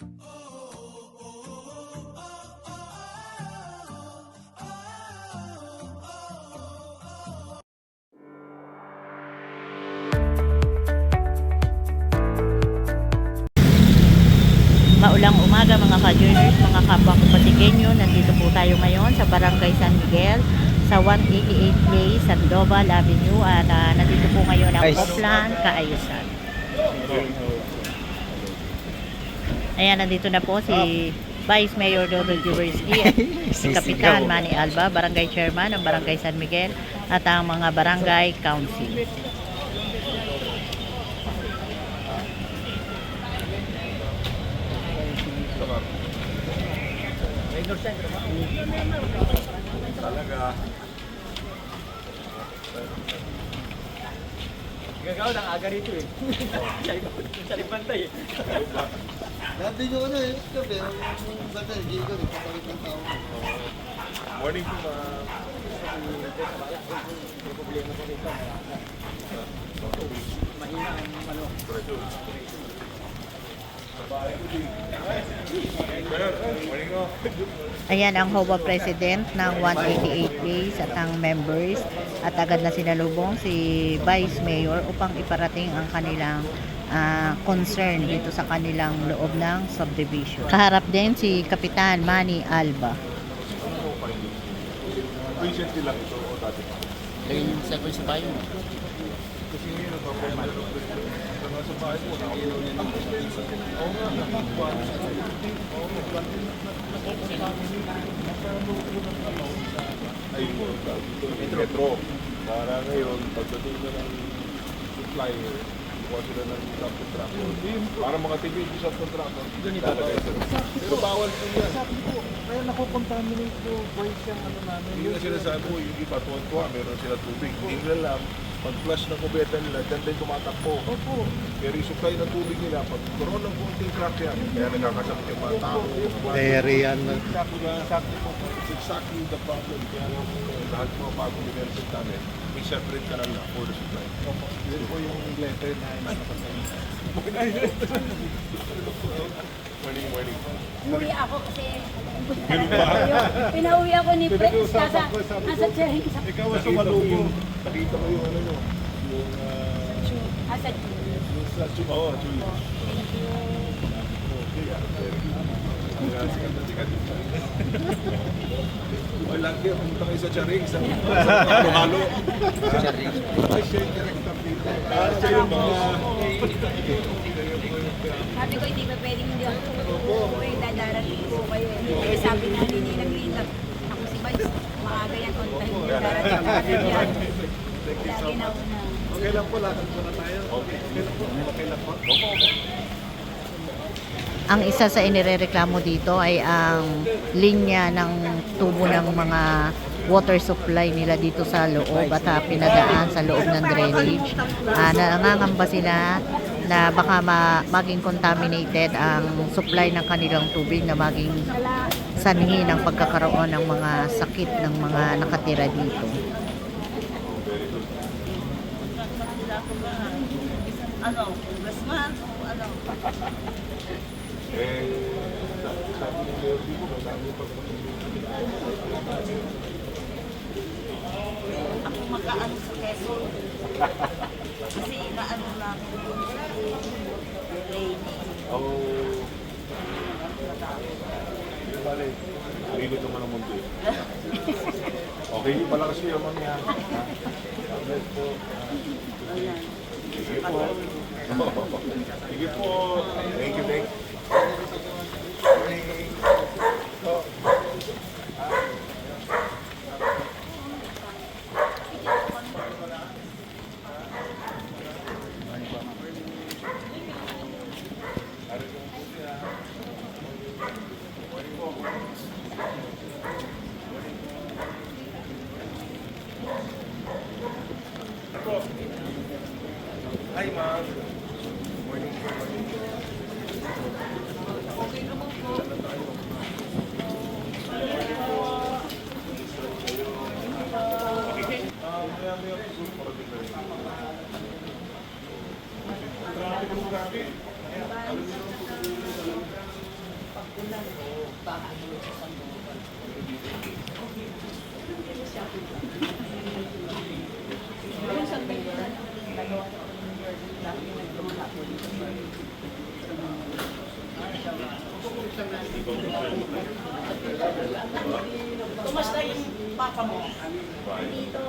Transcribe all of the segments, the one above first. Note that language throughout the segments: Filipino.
Maulang umaga mga ka-journers, mga kapwa ko Patigenyo. Nandito po tayo ngayon sa Barangay San Miguel sa 188 Place, Sandoval Avenue at nandito po ngayon ang Oplan Kaayusan. Ayan, nandito na po si Vice Mayor Donald Jubersky at si Kapitan Manny Alba, Barangay Chairman ng Barangay San Miguel at ang mga Barangay Council. Talaga. Gagawa ng aga rito eh. Sa libantay eh. Dati nyo ano eh, pero yung bata, hindi ko rin papalit ng tao. Morning po ma. Problema ko rito. Mahina ang ano. Ayan ang HOA President ng 188 Days at ang members at agad na sinalubong si Vice Mayor upang iparating ang kanilang concern dito sa kanilang loob ng subdivision. Kaharap din si Kapitan Manny Alba. Recently lang ito o dati pa. Lagyan yung cellphone sa bayo. Kasi ngayon nagpapamal. Sa bahay po. Oo nga. Ay, metro. Para ngayon, pagdating na ng supplier, kuha sila ng subcontractor. Para mga tigil yung subcontractor, lalagay sila. Pero bawal po yan. Sabi ko, kaya nakocontaminate ko voice yung ano namin. Yung sinasabi ko, yung iba tuwan-tuwa, meron sila tubig. Hindi nila alam, pag-flush ng kubeta nila, dyan din tumatakbo. Opo. Pero yung supply ng tubig nila, pag karoon ng konting crack yan, kaya nagkakasakit yung mga tao. Aerian. It's exactly the problem. Kaya lahat ng mga bagong development namin, may separate ka lang for the supply. Opo. Yun po yung letter na inakapagsalita. Morning. Umuwi ako kasi Ganun ba? pinauwi ako ni Prince nasa charing sa Ikaw ang sumalubo. Nakita ko yung ano nyo, yung nasa sa Chuba. Oo, Chuba. Sikat. Walang kaya pumunta kayo sa Charing, sa halo-halo. Ay, siya yung director dito. Siya yung mga... sabi ko hindi pa pwedeng hindi ako umuwi dadarating ko kayo eh sabi na hindi nag-iingat ako si Vice maaga yan on time darating ako yan lagi na una Okay lang po, lakad po na tayo. Okay lang po. Okay lang po. Ang isa sa inirereklamo dito ay ang linya ng tubo ng mga water supply nila dito sa loob at pinadaan sa loob ng drainage. Nangangamba sila na baka maging contaminated ang supply ng kanilang tubig na maging sanhi ng pagkakaroon ng mga sakit ng mga nakatira dito. Ano, congressman o ano? Sabi ni Mayor dito, madami Ako mag-aano sa Quezon. Kasi inaano lang rainy. Bale, lilit naman ang mundo eh. Okay, malakas kayo mamaya. Bless po. Sige po. Sige po. Thank you. Hi, ma'am. Morning. baha sa Sandoval. Yung sa Mayor, nagawa na ako ng Mayor, dati nagtumula po dito sa Kumusta yung papa mo? Dito.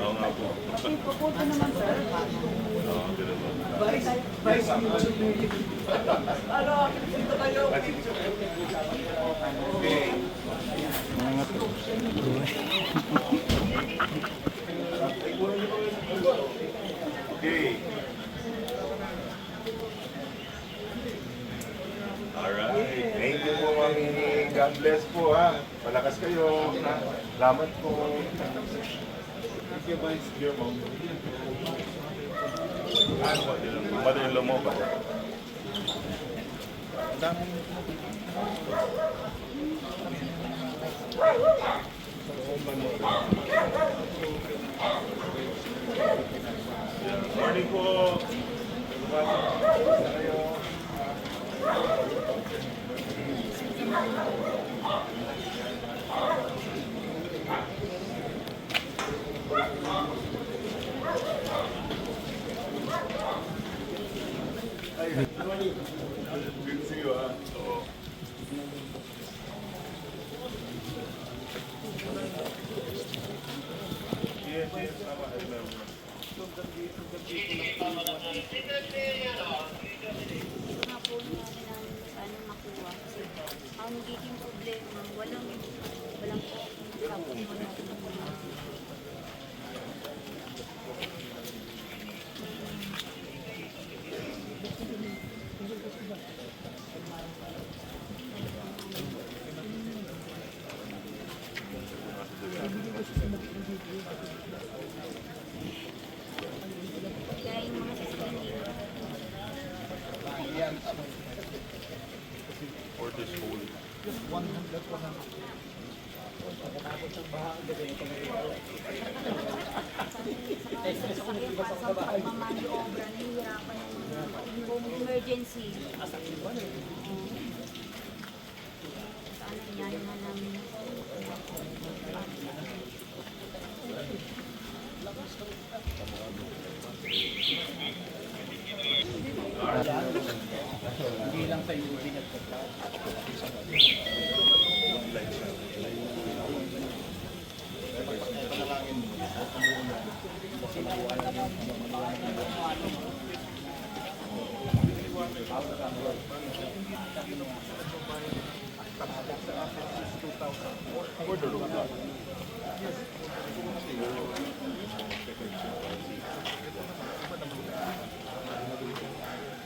Oo nga po. Pupunta naman sir. Oo, ganun po. Okay. Alright. Thank you po, Mami. God bless po, ha. Malakas kayo. Ha? Salamat po. Thank you, Vice. Dear Mom. Ano ba? Mother-in-law mo ba? Morning po. Kayo. Good to see you, ha? Oo. Yes, yes, tama. Nga po namin namin sana makuha. Kasi ang nagiging problema, walang kaya yung mga sasakyan dito. For this whole. Sasakyan pa sa pagmamaniobra, nahihirapan yung emergency. Sana inyayin na namin. Hindi lang sa UV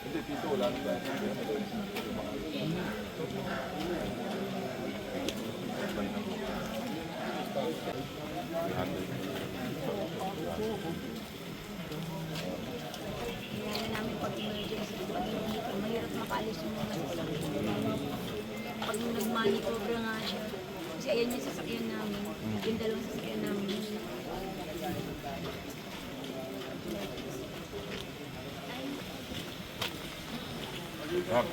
Hindi, dito wala na tayo. Inyayin namin pag emergency. Pag hindi, mahirap makaalis yung mga sasakyan. Pag nag-maniobra nga siya. Kasi ayan yung sasakyan namin. Yung dalawang sasakyan namin. Hap.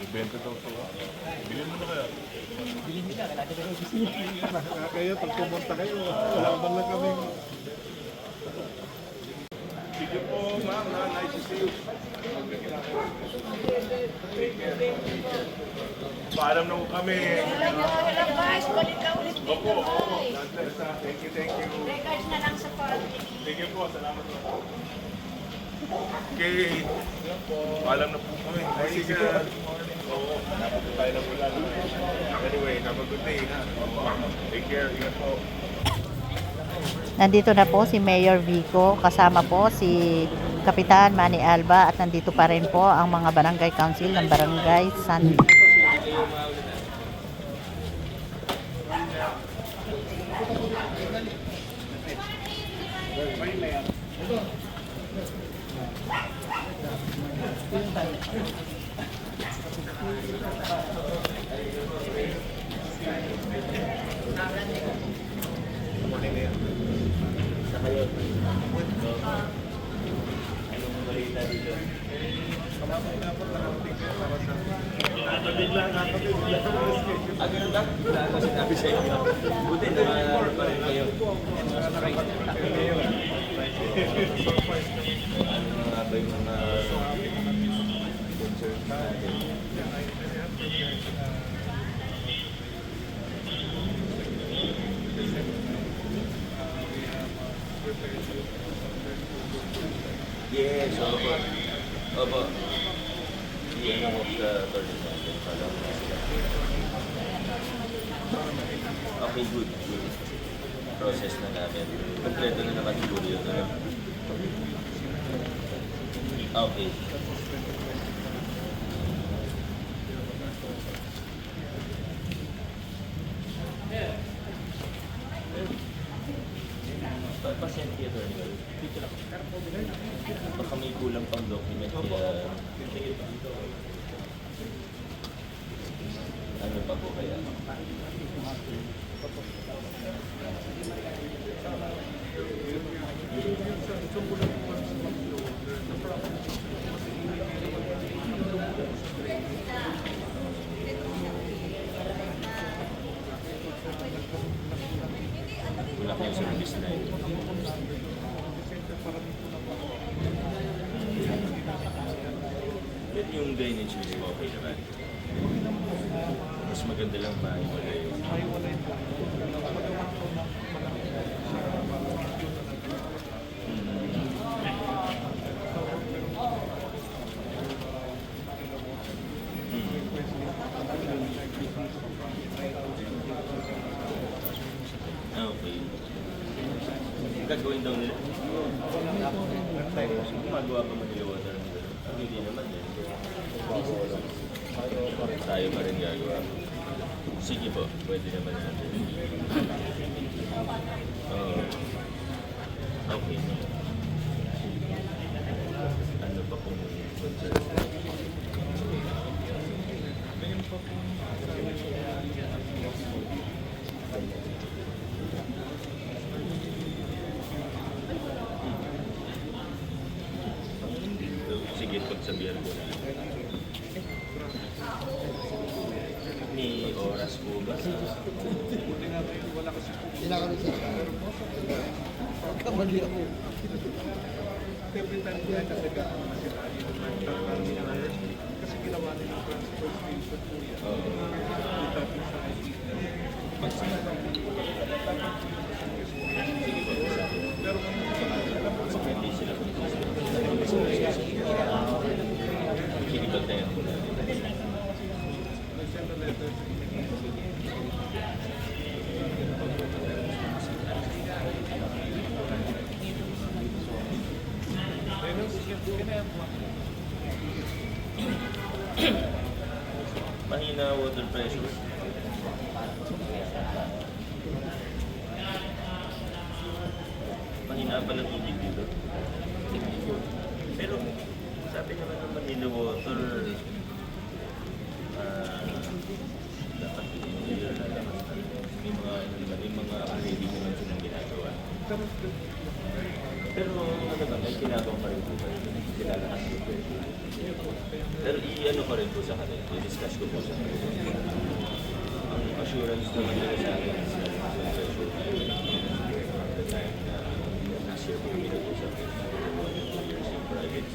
Benta daw ito. Bilhin mo na kaya. Kaya pag pumunta kayo, wala man lang kami. Sige po, ma'am. Nice to see you. Paalam na po kami. Opo, opo. Thank you, thank you. Regards na lang sa family. Sige po, salamat po. Okay. Paalam na po kami. Sige. Oo, napunta tayo na pula. Anyway, have a good day. Take care. Ingat po. Nandito na po si Mayor Vico, kasama po si Kapitan Manny Alba at nandito pa rin po ang mga barangay council ng barangay San Anong balita dito? Ah, ganun ba? Wala ko sinabi sa inyo. Buti na pa rin kayo. Ano nga ba yung mga concerns natin? Yes, opo. Opo. Yan ang sa attorney natin. Okay, good. Good. Process na namin. Kompleto na naman siguro yun. Ano? Okay. Pasente attorney. Baka may kulang pang document kaya ano pa po kaya? Wala kayong service na yun. Pero yung drainage mismo okay naman. Mas maganda lang maiwala yung okay. Gagawin daw nila. Gumagawa pa man nila water nila. Hindi naman eh. Tayo pa rin gagawa. Sige po, pwede naman natin. Okay. Ano pa kung concern? Sige, pagsabihan ko na. May oras po ba sa... Kailangan sa kamali ako. Kasi ginawa nila yung transfer station po yan. Pero Hindi sila kinibag na yan. nag-send a letter sa Mahina water pressure. Mahina pala tubig dito. Pero sabi naman ng Manila Water, dapat i-clear na dapat may mga ready naman silang ginagawa. Pero ano ba, may kinabang pa rin po ba? Kilalakas po ba? Pero i-ano pa rin po sa kanila, i-discuss ko po sa kanila. Ang assurance naman nila sa akin is that the time na last year po kami nag-usap sa 2 years in private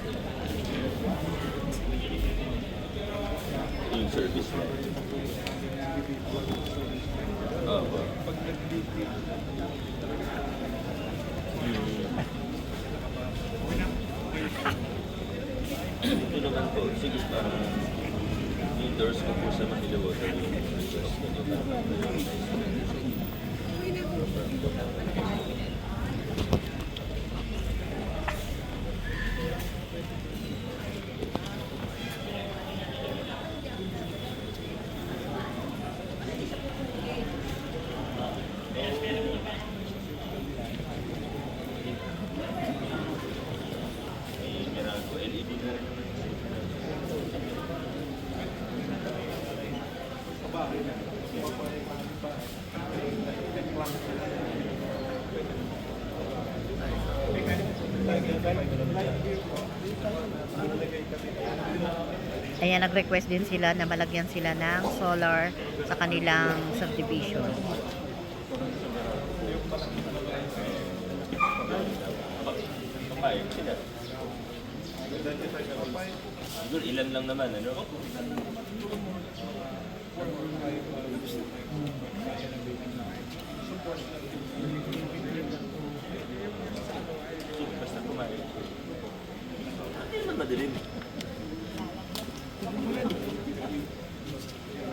yung service na opo. Ito naman po, sige, endorse ko po sa Manila Water yung request na nyo para LED na rin naman. Ayan, nag-request din sila na malagyan sila ng solar sa kanilang subdivision. Papayag sila. Siguro ilan lang naman, ano? Basta kumain. Hindi naman madilim.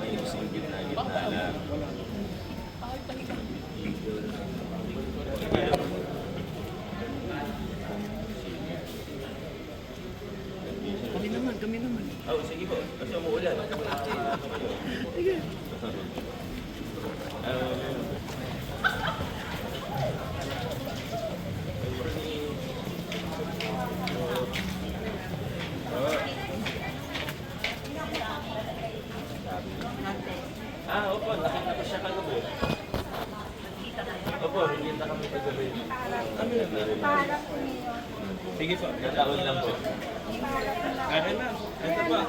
Ay, gusto yung gitna-gitna lang. Kami naman. Oh, sige po. Kasi umuulan. Ano kayo? Sige. Opo. Nakita ko siya kagabi. Opo, nakita kami kagabi. Kami lang na rin. Sige po. Nataon lang po. Kaya na. Ito pa.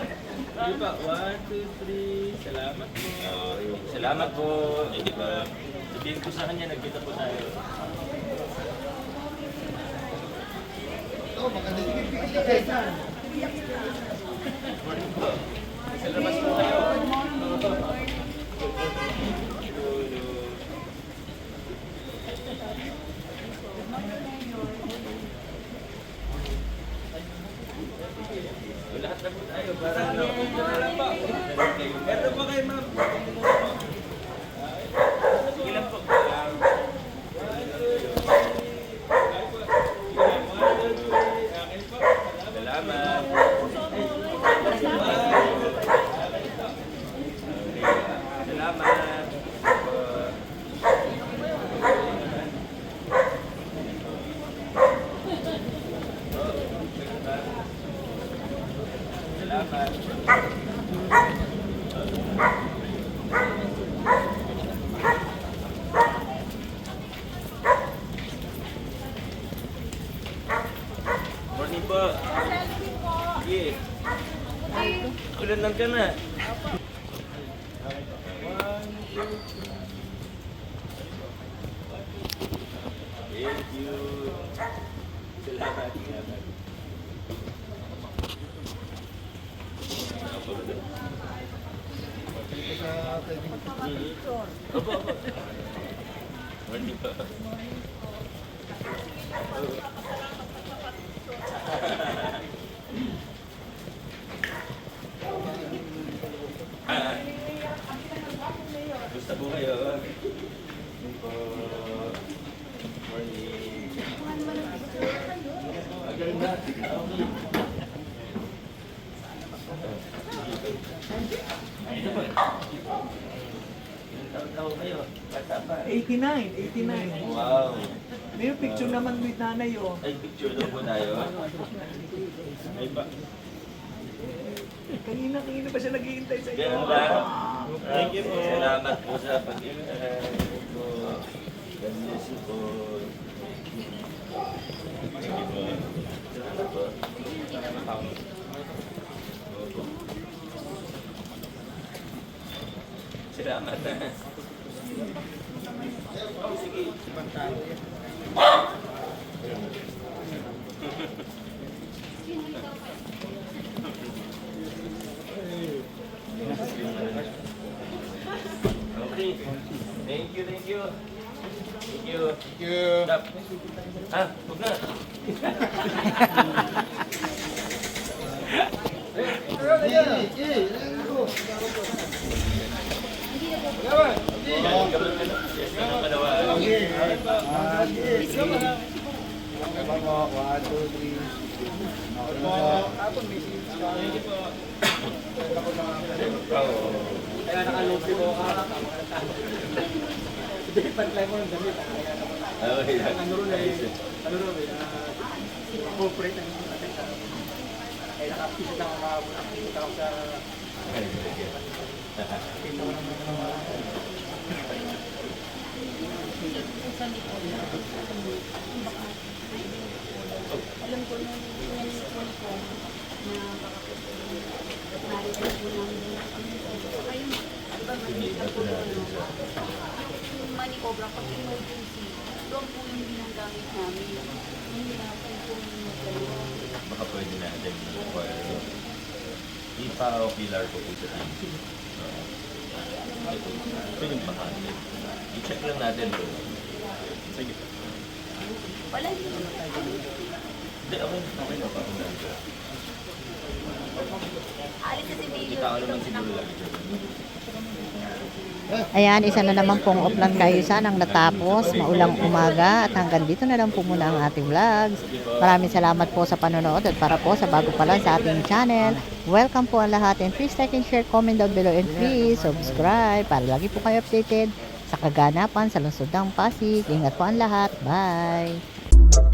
Sige pa. 1, 2, 3. Salamat po. Salamat po. Hindi ba? Sabihin ko sa kanya, nagkita po tayo. Morning po. Sa labas po tayo. Lahat na po tayo. Parang ito pa kayo, ma'am. Sige lang po. Salamat. Salamat. Salamat. Morning po. Sige. Ulan lang ka na. Thank you. Salamat. Salamat. Opo, opo. Morning po. Gusto po kayo? Morning po. Morning. Maganda. Ito po. Ilang taon kayo? Bata pa. 89. Wow. May picture naman with nanay, oh. Ay, picture daw po tayo. Ay pa. Kanina pa siya naghihintay sa iyo. Ganun ba? Thank you po. Salamat po sa pag-ibig po. God bless you po. Thank you po. Salamat po. Salamat. Oh, sige. Okay. Thank you, thank you. Thank you. Thank you. Stop. Ah, huwag na. Kaya naka-lobe ko ka. Hindi, pantlay mo ng damit. Okay. Ano rin corporate ang atin. Kaya naka-visit ako kahapon. Nakikita ko sa... Kita ko naman ng mga... alam ko nung pinanipon ko na baka po nakita po namin saka yung iba manila po yung money cobra pag emergency doon po yung ginagamit namin hindi na po yung Baka pwede natin ipa-pilar ko po sa team. Ito yung bakante. I-check lang natin po. Sige. wala din Hindi, okay na pa. alis sa civilian Kita ko naman siguro lagi dyan. Ayan, isa na naman pong Upland Kaayusan ang natapos, maulang umaga at hanggang dito na lang po muna ang ating vlogs. Maraming salamat po sa panonood at para po sa bago pa lang sa ating channel, welcome po ang lahat and please like and share, comment down below and please subscribe para lagi po kayo updated sa kaganapan sa lungsod ng Pasig. Ingat po ang lahat. Bye!